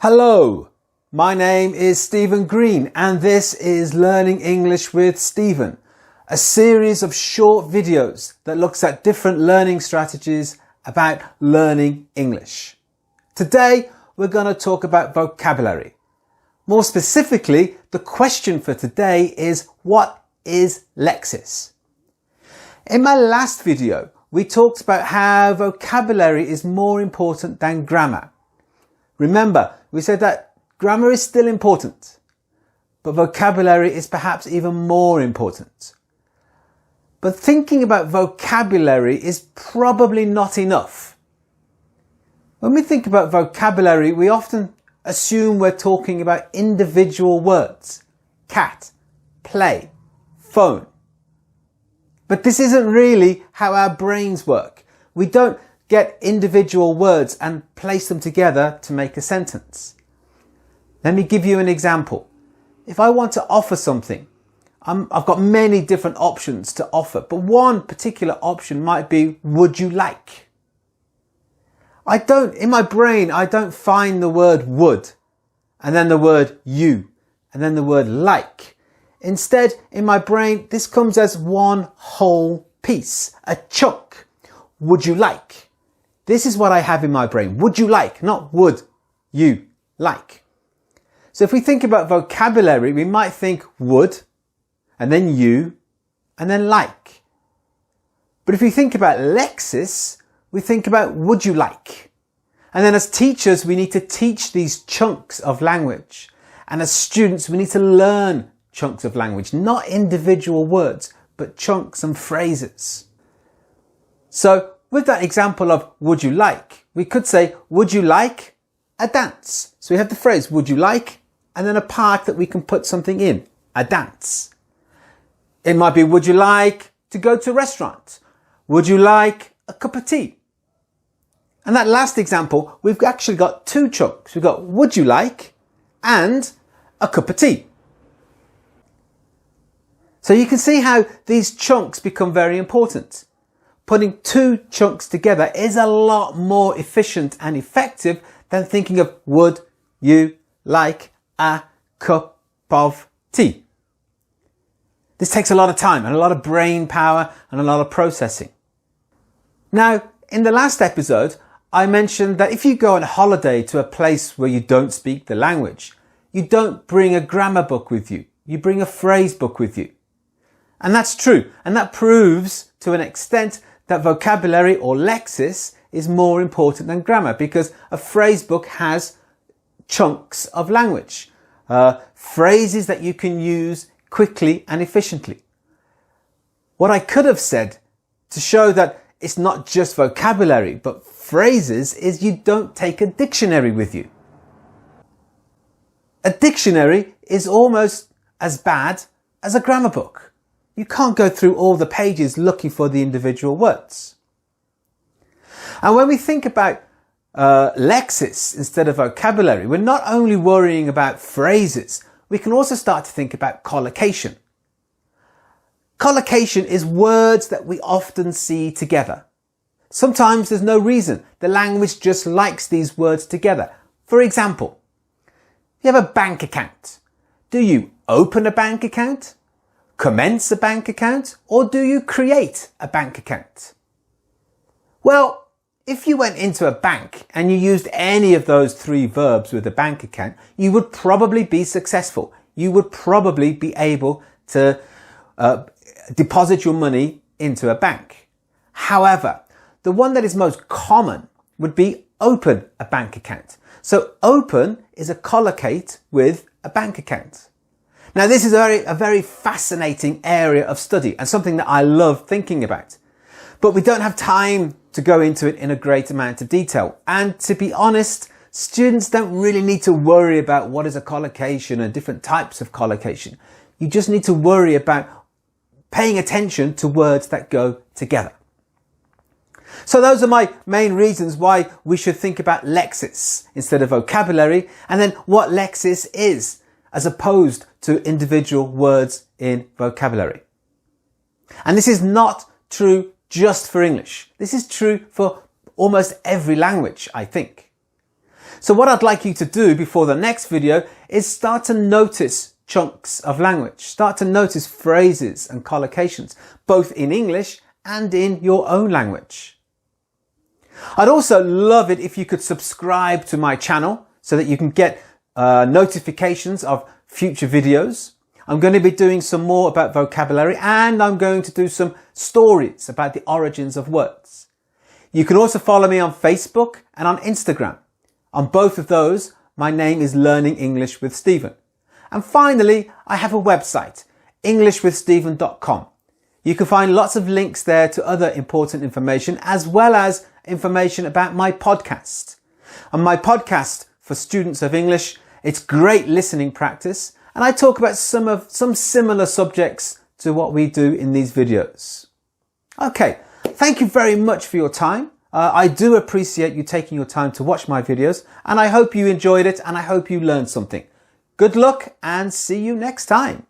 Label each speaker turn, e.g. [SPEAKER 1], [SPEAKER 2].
[SPEAKER 1] Hello, my name is Stephen Green and this is Learning English with Stephen, a series of short videos that looks at different learning strategies about learning English. Today we're going to talk about vocabulary. More specifically, the question for today is, what is lexis? In my last video, we talked about how vocabulary is more important than grammar. Remember, we said that grammar is still important, but vocabulary is perhaps even more important. But thinking about vocabulary is probably not enough. When we think about vocabulary, we often assume we're talking about individual words. Cat, play, phone. But this isn't really how our brains work. We don't get individual words and place them together to make a sentence. Let me give you an example. If I want to offer something, I've got many different options to offer, but one particular option might be, would you like? In my brain, I don't find the word would, and then the word you, and then the word like. Instead, in my brain, this comes as one whole piece, a chunk. Would you like? This is what I have in my brain. Would you like? Not would you like. So if we think about vocabulary, we might think would, and then you, and then like. But if we think about lexis, we think about would you like. And then as teachers, we need to teach these chunks of language. And as students, we need to learn chunks of language, not individual words, but chunks and phrases. So with that example of would you like, we could say, would you like a dance? So we have the phrase, would you like, and then a part that we can put something in, a dance. It might be, would you like to go to a restaurant? Would you like a cup of tea? And that last example, we've actually got two chunks. We've got would you like and a cup of tea. So you can see how these chunks become very important. Putting two chunks together is a lot more efficient and effective than thinking of would you like a cup of tea. This takes a lot of time and a lot of brain power and a lot of processing. Now, in the last episode, I mentioned that if you go on holiday to a place where you don't speak the language, you don't bring a grammar book with you. You bring a phrase book with you. And that's true. And that proves to an extent that vocabulary or lexis is more important than grammar, because a phrase book has chunks of language, phrases that you can use quickly and efficiently. What I could have said to show that it's not just vocabulary but phrases is you don't take a dictionary with you. A dictionary is almost as bad as a grammar book. You can't go through all the pages looking for the individual words. And when we think about lexis instead of vocabulary, we're not only worrying about phrases, we can also start to think about collocation. Collocation is words that we often see together. Sometimes there's no reason. The language just likes these words together. For example, you have a bank account. Do you open a bank account? Commence a bank account, or do you create a bank account? Well, if you went into a bank and you used any of those three verbs with a bank account, you would probably be successful. You would probably be able to deposit your money into a bank. However, the one that is most common would be open a bank account. So open is a collocate with a bank account. Now this is a very fascinating area of study and something that I love thinking about. But we don't have time to go into it in a great amount of detail. And to be honest, students don't really need to worry about what is a collocation and different types of collocation. You just need to worry about paying attention to words that go together. So those are my main reasons why we should think about lexis instead of vocabulary, and then what lexis is, as opposed to individual words in vocabulary. And this is not true just for English. This is true for almost every language, I think. So what I'd like you to do before the next video is start to notice chunks of language. Start to notice phrases and collocations, both in English and in your own language. I'd also love it if you could subscribe to my channel so that you can get notifications of future videos. I'm going to be doing some more about vocabulary, and I'm going to do some stories about the origins of words. You can also follow me on Facebook and on Instagram. On both of those, my name is Learning English with Stephen. And finally, I have a website, englishwithstephen.com. You can find lots of links there to other important information, as well as information about my podcast. On my podcast for students of English, it's great listening practice, and I talk about some similar subjects to what we do in these videos. Okay, thank you very much for your time. I do appreciate you taking your time to watch my videos, and I hope you enjoyed it and I hope you learned something. Good luck and see you next time.